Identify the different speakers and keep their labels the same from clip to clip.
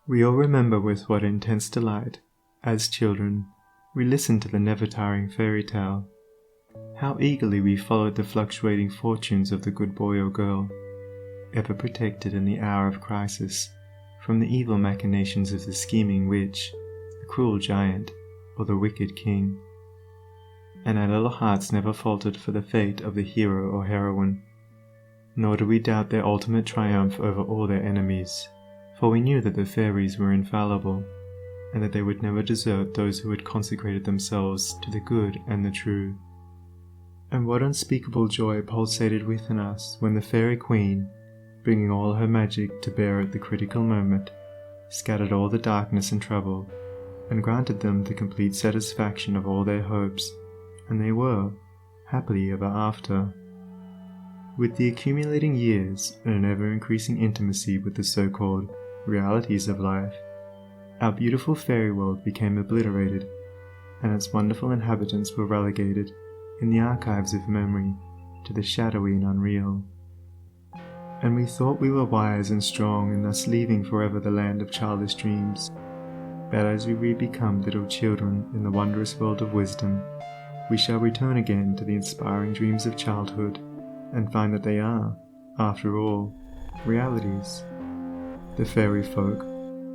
Speaker 1: We all remember with what intense delight, as children, we listened to the never-tiring fairy tale. How eagerly we followed the fluctuating fortunes of the good boy or girl, ever protected in the hour of crisis from the evil machinations of the scheming witch, the cruel giant, or the wicked king. And our little hearts never faltered for the fate of the hero or heroine, nor did we doubt their ultimate triumph over all their enemies, for we knew that the fairies were infallible, and that they would never desert those who had consecrated themselves to the good and the true. And what unspeakable joy pulsated within us when the fairy queen, bringing all her magic to bear at the critical moment, scattered all the darkness and trouble, and granted them the complete satisfaction of all their hopes, and they were, happily ever after. With the accumulating years and an ever-increasing intimacy with the so-called realities of life, our beautiful fairy world became obliterated, and its wonderful inhabitants were relegated, in the archives of memory, to the shadowy and unreal. And we thought we were wise and strong in thus leaving forever the land of childish dreams. But as we re-become little children in the wondrous world of wisdom, we shall return again to the inspiring dreams of childhood, and find that they are, after all, realities. The fairy folk,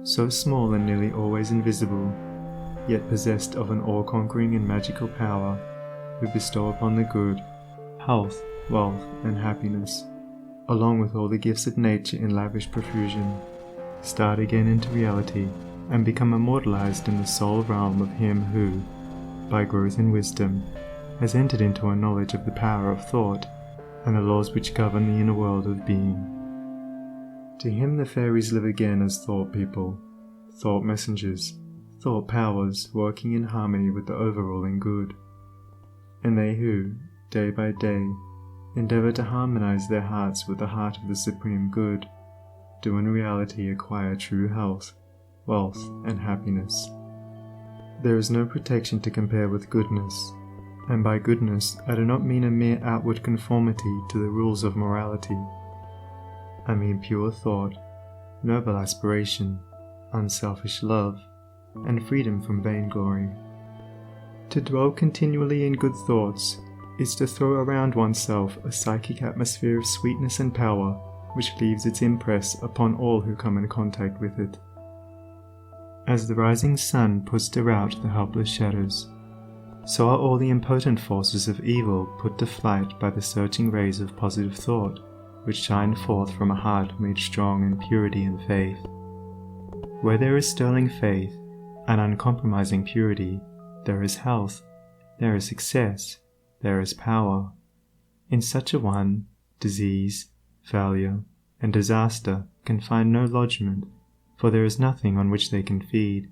Speaker 1: so small and nearly always invisible, yet possessed of an all-conquering and magical power, who bestow upon the good health, wealth, and happiness, along with all the gifts of nature in lavish profusion, start again into reality and become immortalized in the soul realm of him who, by growth in wisdom, has entered into a knowledge of the power of thought and the laws which govern the inner world of being. To him the fairies live again as thought people, thought messengers, thought powers working in harmony with the overruling good. And they who, day by day, endeavor to harmonize their hearts with the heart of the supreme good, do in reality acquire true health, wealth, and happiness. There is no protection to compare with goodness, and by goodness I do not mean a mere outward conformity to the rules of morality. I mean pure thought, noble aspiration, unselfish love, and freedom from vainglory. To dwell continually in good thoughts is to throw around oneself a psychic atmosphere of sweetness and power which leaves its impress upon all who come in contact with it. As the rising sun puts to rout the helpless shadows, so are all the impotent forces of evil put to flight by the searching rays of positive thought which shine forth from a heart made strong in purity and faith. Where there is sterling faith and uncompromising purity, there is health, there is success, there is power. In such a one, disease, failure, and disaster can find no lodgment, for there is nothing on which they can feed.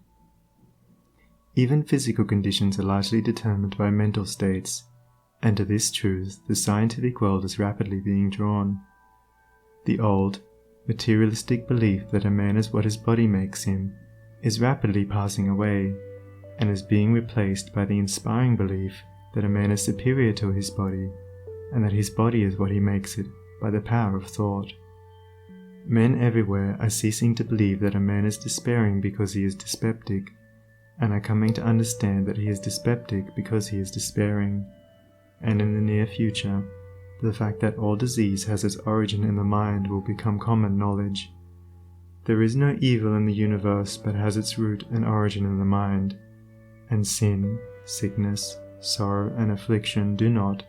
Speaker 1: Even physical conditions are largely determined by mental states, and to this truth the scientific world is rapidly being drawn. The old, materialistic belief that a man is what his body makes him is rapidly passing away, and is being replaced by the inspiring belief that a man is superior to his body, and that his body is what he makes it by the power of thought. Men everywhere are ceasing to believe that a man is despairing because he is dyspeptic, and are coming to understand that he is dyspeptic because he is despairing, and in the near future, the fact that all disease has its origin in the mind will become common knowledge. There is no evil in the universe but has its root and origin in the mind, and sin, sickness, sorrow, and affliction do not,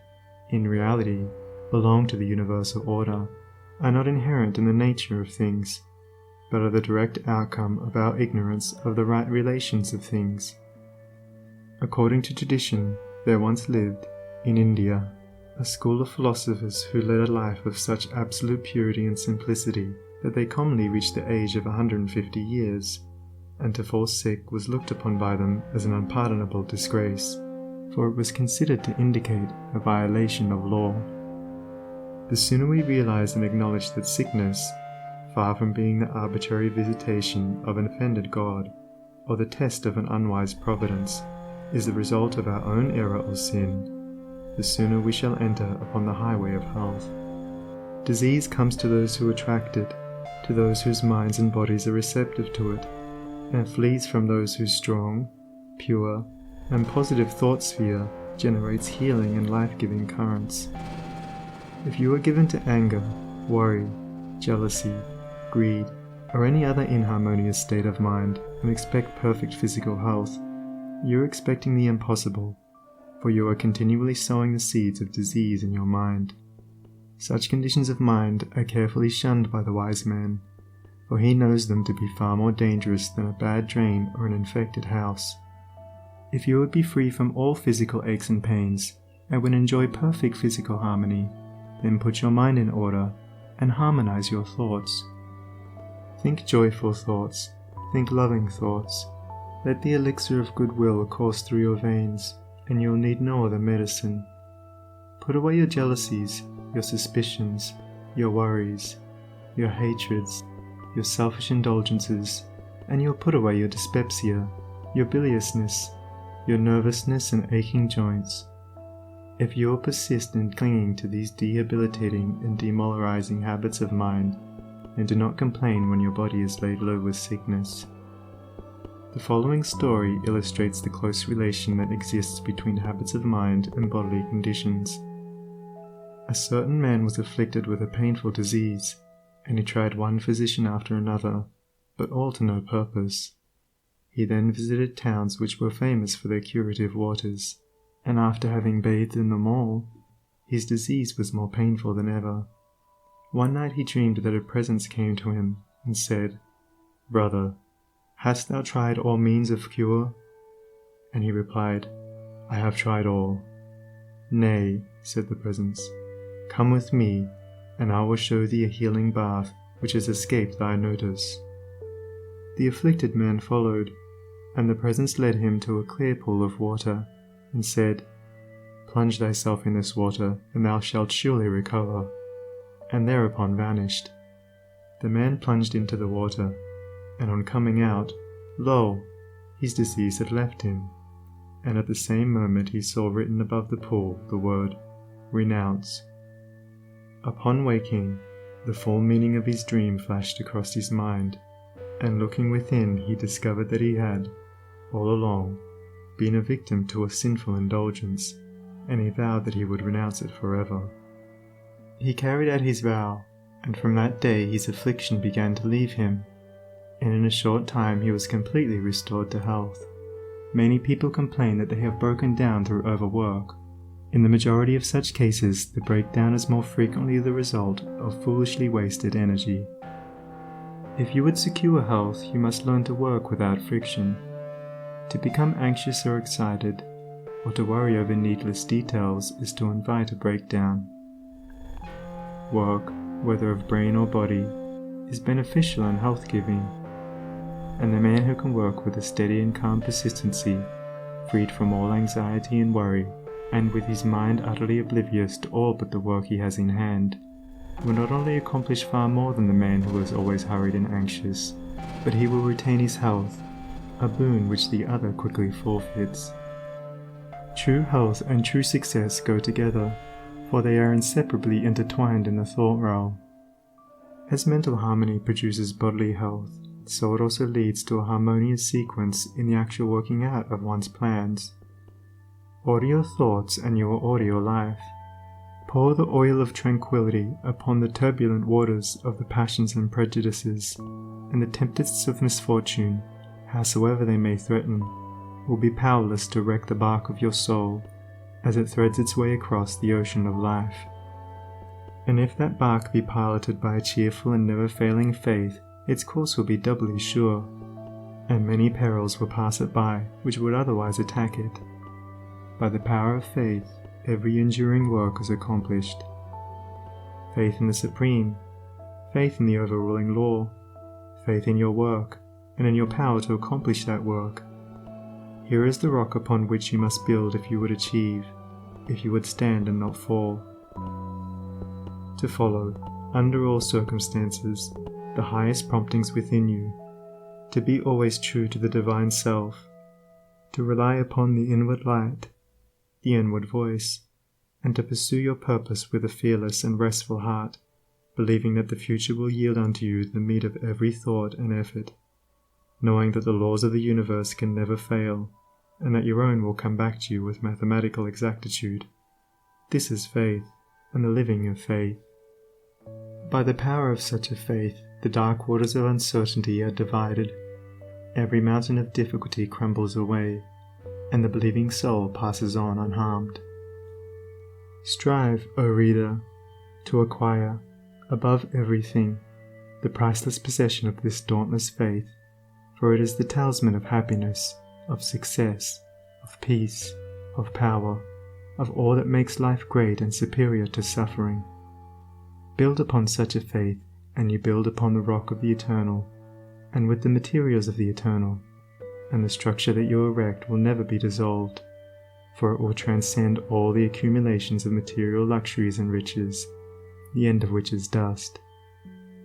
Speaker 1: in reality, belong to the universal order, are not inherent in the nature of things, but are the direct outcome of our ignorance of the right relations of things. According to tradition, there once lived, in India, a school of philosophers who led a life of such absolute purity and simplicity that they commonly reached the age of 150 years, and to fall sick was looked upon by them as an unpardonable disgrace, for it was considered to indicate a violation of law. The sooner we realize and acknowledge that sickness, far from being the arbitrary visitation of an offended God, or the test of an unwise providence, is the result of our own error or sin, the sooner we shall enter upon the highway of health. Disease comes to those who attract it, to those whose minds and bodies are receptive to it, and flees from those whose strong, pure, and positive thought sphere generates healing and life-giving currents. If you are given to anger, worry, jealousy, greed, or any other inharmonious state of mind and expect perfect physical health, you are expecting the impossible, for you are continually sowing the seeds of disease in your mind. Such conditions of mind are carefully shunned by the wise man, for he knows them to be far more dangerous than a bad drain or an infected house. If you would be free from all physical aches and pains, and would enjoy perfect physical harmony, then put your mind in order and harmonize your thoughts. Think joyful thoughts, think loving thoughts. Let the elixir of goodwill course through your veins, and you'll need no other medicine. Put away your jealousies, your suspicions, your worries, your hatreds, your selfish indulgences, and you'll put away your dyspepsia, your biliousness, your nervousness and aching joints. If you will persist in clinging to these debilitating and demoralizing habits of mind, and do not complain when your body is laid low with sickness. The following story illustrates the close relation that exists between habits of mind and bodily conditions. A certain man was afflicted with a painful disease, and he tried one physician after another, but all to no purpose. He then visited towns which were famous for their curative waters, and after having bathed in them all, his disease was more painful than ever. One night he dreamed that a presence came to him and said, "Brother, hast thou tried all means of cure?" And he replied, "I have tried all." "Nay," said the presence, "come with me, and I will show thee a healing bath which has escaped thy notice." The afflicted man followed, and the presence led him to a clear pool of water, and said, "Plunge thyself in this water, and thou shalt surely recover," and thereupon vanished. The man plunged into the water, and on coming out, lo! his disease had left him, and at the same moment he saw written above the pool the word, "Renounce." Upon waking, the full meaning of his dream flashed across his mind, and looking within he discovered that he had, all along, been a victim to a sinful indulgence, and he vowed that he would renounce it forever. He carried out his vow, and from that day his affliction began to leave him, and in a short time he was completely restored to health. Many people complain that they have broken down through overwork. In the majority of such cases, the breakdown is more frequently the result of foolishly wasted energy. If you would secure health, you must learn to work without friction. To become anxious or excited, or to worry over needless details, is to invite a breakdown. Work, whether of brain or body, is beneficial and health-giving, and the man who can work with a steady and calm persistency, freed from all anxiety and worry, and with his mind utterly oblivious to all but the work he has in hand, will not only accomplish far more than the man who is always hurried and anxious, but he will retain his health, a boon which the other quickly forfeits. True health and true success go together, for they are inseparably intertwined in the thought realm. As mental harmony produces bodily health, so it also leads to a harmonious sequence in the actual working out of one's plans. Order your thoughts and you will order your life. Pour the oil of tranquility upon the turbulent waters of the passions and prejudices, and the tempests of misfortune, howsoever they may threaten, will be powerless to wreck the bark of your soul as it threads its way across the ocean of life. And if that bark be piloted by a cheerful and never-failing faith, its course will be doubly sure, and many perils will pass it by which would otherwise attack it. By the power of faith, every enduring work is accomplished. Faith in the Supreme, faith in the overruling law, faith in your work, and in your power to accomplish that work. Here is the rock upon which you must build if you would achieve, if you would stand and not fall. To follow, under all circumstances, the highest promptings within you, to be always true to the divine self, to rely upon the inward light, the inward voice, and to pursue your purpose with a fearless and restful heart, believing that the future will yield unto you the meed of every thought and effort. knowing that the laws of the universe can never fail, and that your own will come back to you with mathematical exactitude. This is faith, and the living of faith. By the power of such a faith, the dark waters of uncertainty are divided, every mountain of difficulty crumbles away, and the believing soul passes on unharmed. Strive, O reader, to acquire, above everything, the priceless possession of this dauntless faith, for it is the talisman of happiness, of success, of peace, of power, of all that makes life great and superior to suffering. Build upon such a faith, and you build upon the rock of the eternal, and with the materials of the eternal, and the structure that you erect will never be dissolved, for it will transcend all the accumulations of material luxuries and riches, the end of which is dust.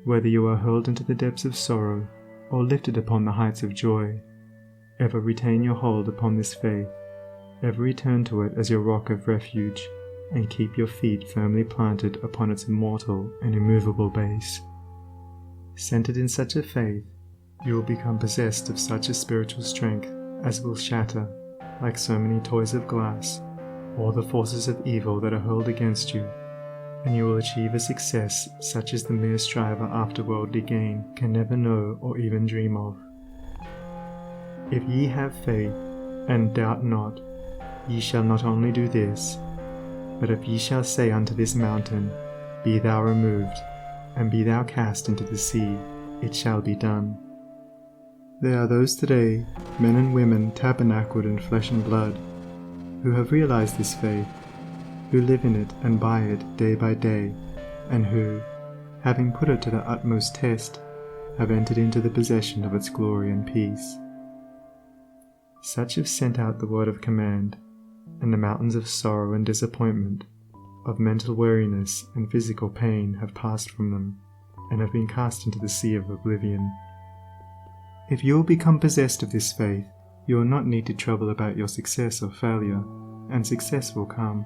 Speaker 1: Whether you are hurled into the depths of sorrow, or lifted upon the heights of joy, ever retain your hold upon this faith, ever return to it as your rock of refuge, and keep your feet firmly planted upon its immortal and immovable base. Centered in such a faith, you will become possessed of such a spiritual strength as will shatter, like so many toys of glass, all the forces of evil that are hurled against you, and you will achieve a success such as the mere striver after worldly gain can never know or even dream of. If ye have faith, and doubt not, ye shall not only do this, but if ye shall say unto this mountain, Be thou removed, and be thou cast into the sea, it shall be done. There are those today, men and women tabernacled in flesh and blood, who have realized this faith, who live in it and by it day by day, and who, having put it to the utmost test, have entered into the possession of its glory and peace. Such have sent out the word of command, and the mountains of sorrow and disappointment, of mental weariness and physical pain have passed from them, and have been cast into the sea of oblivion. If you will become possessed of this faith, you will not need to trouble about your success or failure, and success will come.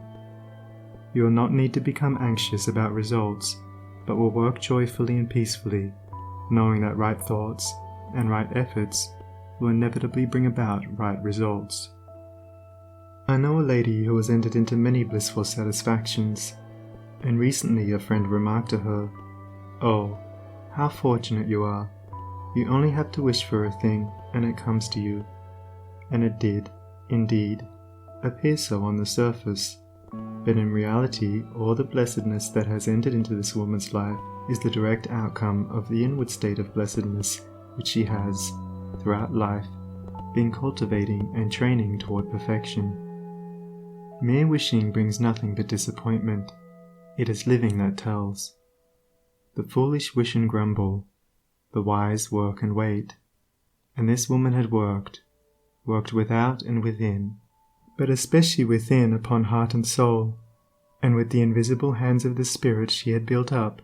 Speaker 1: You will not need to become anxious about results, but will work joyfully and peacefully, knowing that right thoughts and right efforts will inevitably bring about right results. I know a lady who has entered into many blissful satisfactions, and recently a friend remarked to her, "Oh, how fortunate you are. You only have to wish for a thing, and it comes to you." And it did, indeed, appear so on the surface, but in reality all the blessedness that has entered into this woman's life is the direct outcome of the inward state of blessedness which she has, throughout life, been cultivating and training toward perfection. Mere wishing brings nothing but disappointment. It is living that tells. The foolish wish and grumble, the wise work and wait, and this woman had worked without and within, but especially within upon heart and soul, and with the invisible hands of the Spirit she had built up,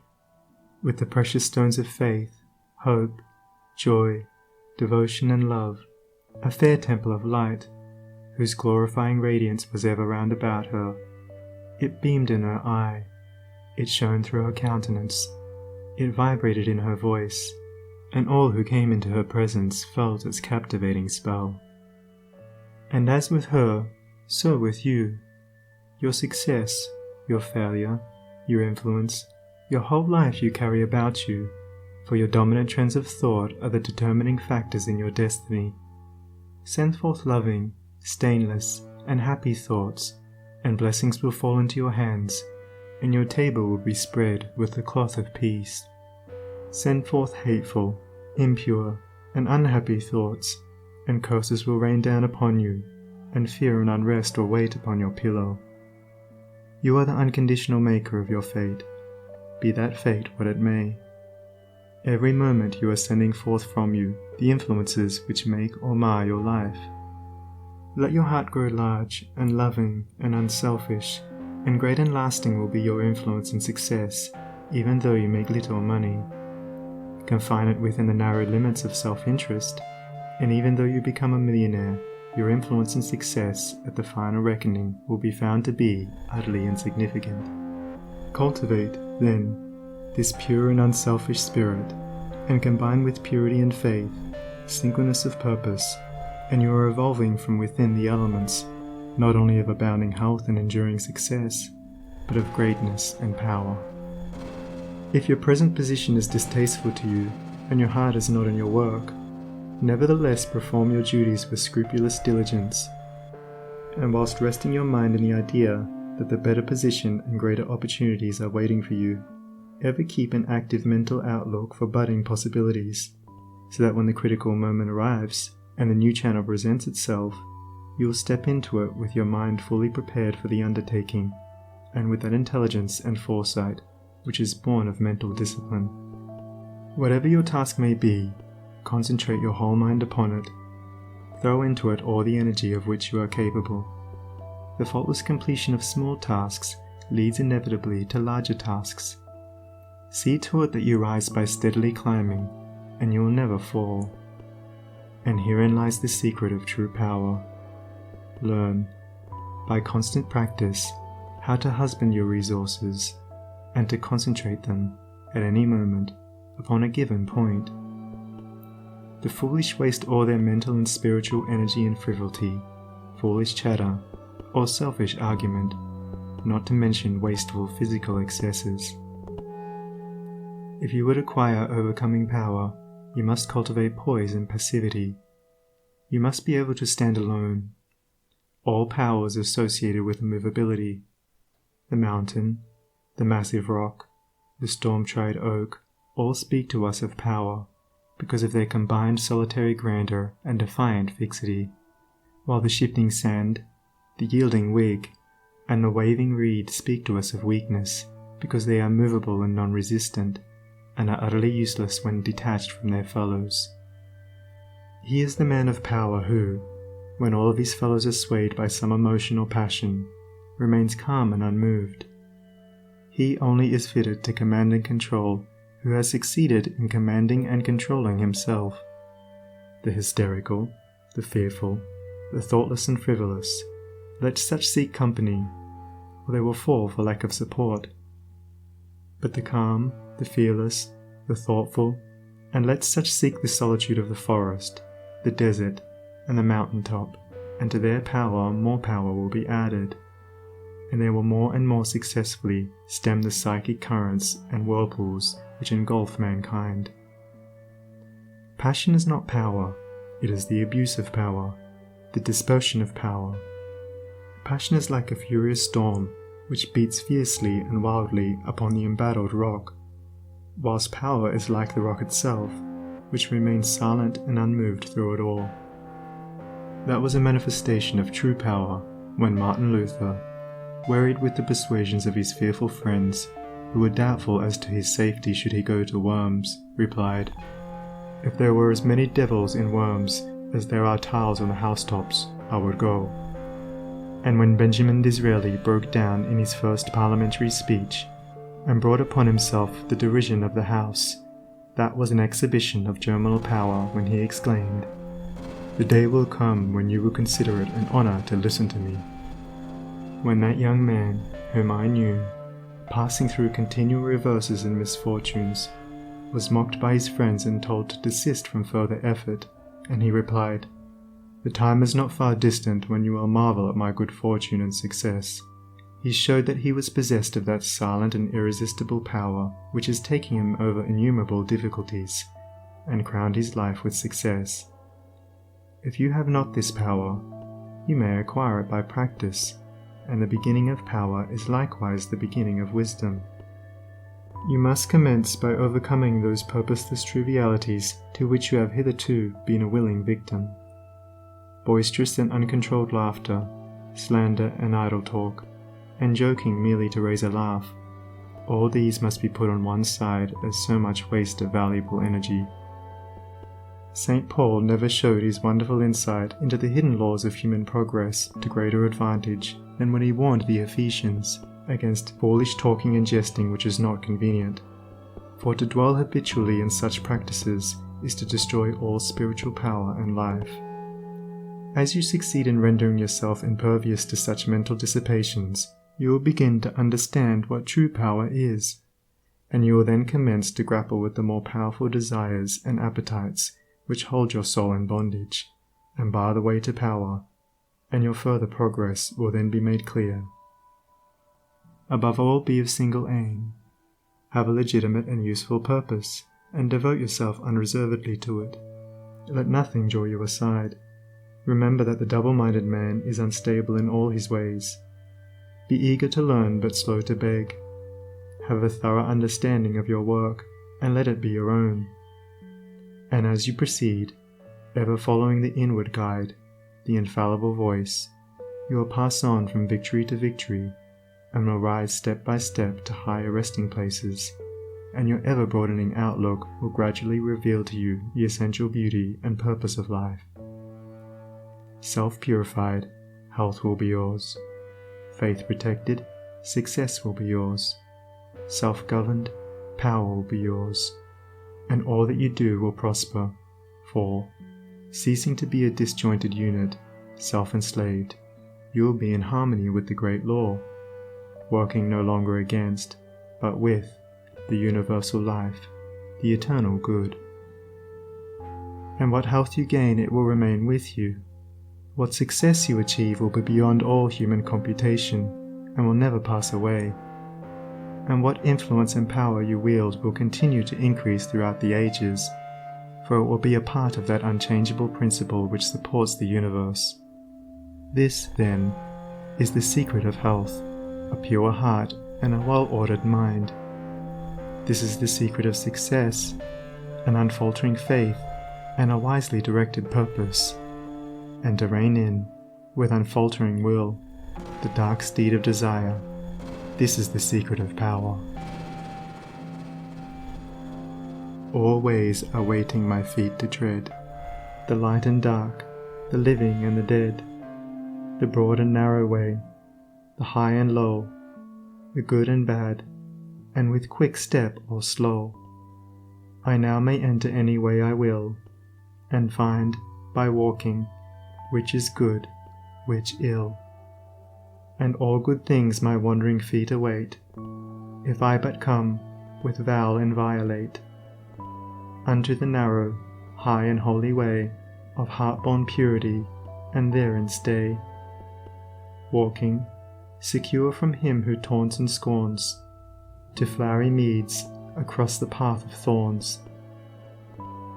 Speaker 1: with the precious stones of faith, hope, joy, devotion and love, a fair temple of light, whose glorifying radiance was ever round about her. It beamed in her eye, it shone through her countenance, it vibrated in her voice, and all who came into her presence felt its captivating spell. And as with her, so with you. Your success, your failure, your influence, your whole life you carry about you, for your dominant trends of thought are the determining factors in your destiny. Send forth loving, stainless, and happy thoughts, and blessings will fall into your hands, and your table will be spread with the cloth of peace. Send forth hateful, impure, and unhappy thoughts, and curses will rain down upon you, and fear and unrest will wait upon your pillow. You are the unconditional maker of your fate, be that fate what it may. Every moment you are sending forth from you the influences which make or mar your life. Let your heart grow large and loving and unselfish, and great and lasting will be your influence and success, even though you make little money. Confine it within the narrow limits of self-interest, and even though you become a millionaire, your influence and success at the final reckoning will be found to be utterly insignificant. Cultivate, then, this pure and unselfish spirit, and combine with purity and faith, singleness of purpose, and you are evolving from within the elements, not only of abounding health and enduring success, but of greatness and power. If your present position is distasteful to you, and your heart is not in your work, nevertheless perform your duties with scrupulous diligence, and whilst resting your mind in the idea that the better position and greater opportunities are waiting for you, ever keep an active mental outlook for budding possibilities, so that when the critical moment arrives and the new channel presents itself, you will step into it with your mind fully prepared for the undertaking, and with that intelligence and foresight which is born of mental discipline. Whatever your task may be, concentrate your whole mind upon it. Throw into it all the energy of which you are capable. The faultless completion of small tasks leads inevitably to larger tasks. See to it that you rise by steadily climbing, and you will never fall. And herein lies the secret of true power. Learn, by constant practice, how to husband your resources, and to concentrate them, at any moment, upon a given point. The foolish waste all their mental and spiritual energy in frivolity, foolish chatter, or selfish argument, not to mention wasteful physical excesses. If you would acquire overcoming power, you must cultivate poise and passivity. You must be able to stand alone. All power is associated with immovability. The mountain, the massive rock, the storm-tried oak, all speak to us of power, because of their combined solitary grandeur and defiant fixity, while the shifting sand, the yielding twig, and the waving reed speak to us of weakness, because they are movable and non-resistant, and are utterly useless when detached from their fellows. He is the man of power who, when all of his fellows are swayed by some emotion or passion, remains calm and unmoved. He only is fitted to command and control who has succeeded in commanding and controlling himself. The hysterical, the fearful, the thoughtless and frivolous, let such seek company, or they will fall for lack of support. But the calm, the fearless, the thoughtful, and let such seek the solitude of the forest, the desert, and the mountain top, and to their power more power will be added, and they will more and more successfully stem the psychic currents and whirlpools which engulf mankind. Passion is not power, it is the abuse of power, the dispersion of power. Passion is like a furious storm which beats fiercely and wildly upon the embattled rock, whilst power is like the rock itself, which remains silent and unmoved through it all. That was a manifestation of true power when Martin Luther, wearied with the persuasions of his fearful friends, who were doubtful as to his safety should he go to Worms, replied, "If there were as many devils in Worms as there are tiles on the housetops, I would go." And when Benjamin Disraeli broke down in his first parliamentary speech, and brought upon himself the derision of the House, that was an exhibition of germinal power when he exclaimed, "The day will come when you will consider it an honour to listen to me." When that young man, whom I knew, passing through continual reverses and misfortunes, was mocked by his friends and told to desist from further effort, and he replied, "The time is not far distant when you will marvel at my good fortune and success," he showed that he was possessed of that silent and irresistible power which is taking him over innumerable difficulties, and crowned his life with success. If you have not this power, you may acquire it by practice, and the beginning of power is likewise the beginning of wisdom. You must commence by overcoming those purposeless trivialities to which you have hitherto been a willing victim. Boisterous and uncontrolled laughter, slander and idle talk, and joking merely to raise a laugh, all these must be put on one side as so much waste of valuable energy. St. Paul never showed his wonderful insight into the hidden laws of human progress to greater advantage than when he warned the Ephesians against foolish talking and jesting which is not convenient. For to dwell habitually in such practices is to destroy all spiritual power and life. As you succeed in rendering yourself impervious to such mental dissipations, you will begin to understand what true power is, and you will then commence to grapple with the more powerful desires and appetites which hold your soul in bondage, and bar the way to power, and your further progress will then be made clear. Above all, be of single aim. Have a legitimate and useful purpose, and devote yourself unreservedly to it. Let nothing draw you aside. Remember that the double-minded man is unstable in all his ways. Be eager to learn but slow to beg. Have a thorough understanding of your work, and let it be your own. And as you proceed, ever following the inward guide, the infallible voice, you will pass on from victory to victory, and will rise step by step to higher resting places, and your ever-broadening outlook will gradually reveal to you the essential beauty and purpose of life. Self-purified, health will be yours. Faith protected, success will be yours. Self-governed, power will be yours. And all that you do will prosper, for, ceasing to be a disjointed unit, self-enslaved, you will be in harmony with the great law, working no longer against, but with, the universal life, the eternal good. And what health you gain, it will remain with you. What success you achieve will be beyond all human computation, and will never pass away. And what influence and power you wield will continue to increase throughout the ages, for it will be a part of that unchangeable principle which supports the universe. This, then, is the secret of health, a pure heart and a well-ordered mind. This is the secret of success, an unfaltering faith and a wisely directed purpose, and to rein in, with unfaltering will, the dark steed of desire. This is the secret of power. All ways are waiting my feet to tread, the light and dark, the living and the dead, the broad and narrow way, the high and low, the good and bad, and with quick step or slow, I now may enter any way I will, and find, by walking, which is good, which ill. And all good things my wandering feet await, if I but come, with vow inviolate, unto the narrow, high and holy way of heart-born purity, and therein stay, walking, secure from him who taunts and scorns, to flowery meads across the path of thorns.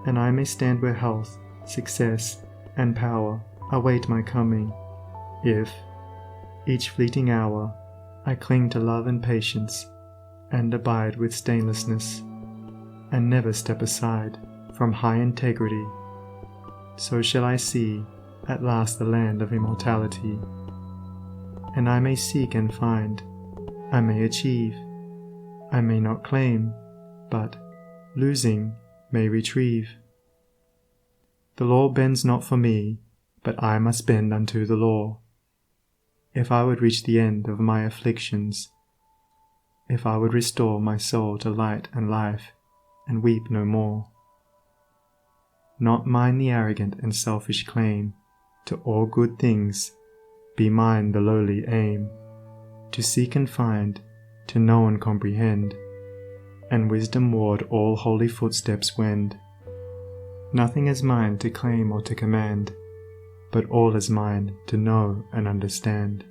Speaker 1: And I may stand where health, success, and power await my coming, if, each fleeting hour, I cling to love and patience, and abide with stainlessness, and never step aside from high integrity. So shall I see at last the land of immortality, and I may seek and find, I may achieve, I may not claim, but, losing, may retrieve. The law bends not for me, but I must bend unto the law, if I would reach the end of my afflictions, if I would restore my soul to light and life, and weep no more. Not mine the arrogant and selfish claim to all good things, be mine the lowly aim, to seek and find, to know and comprehend, and wisdom-ward all holy footsteps wend. Nothing is mine to claim or to command, but all is mine to know and understand.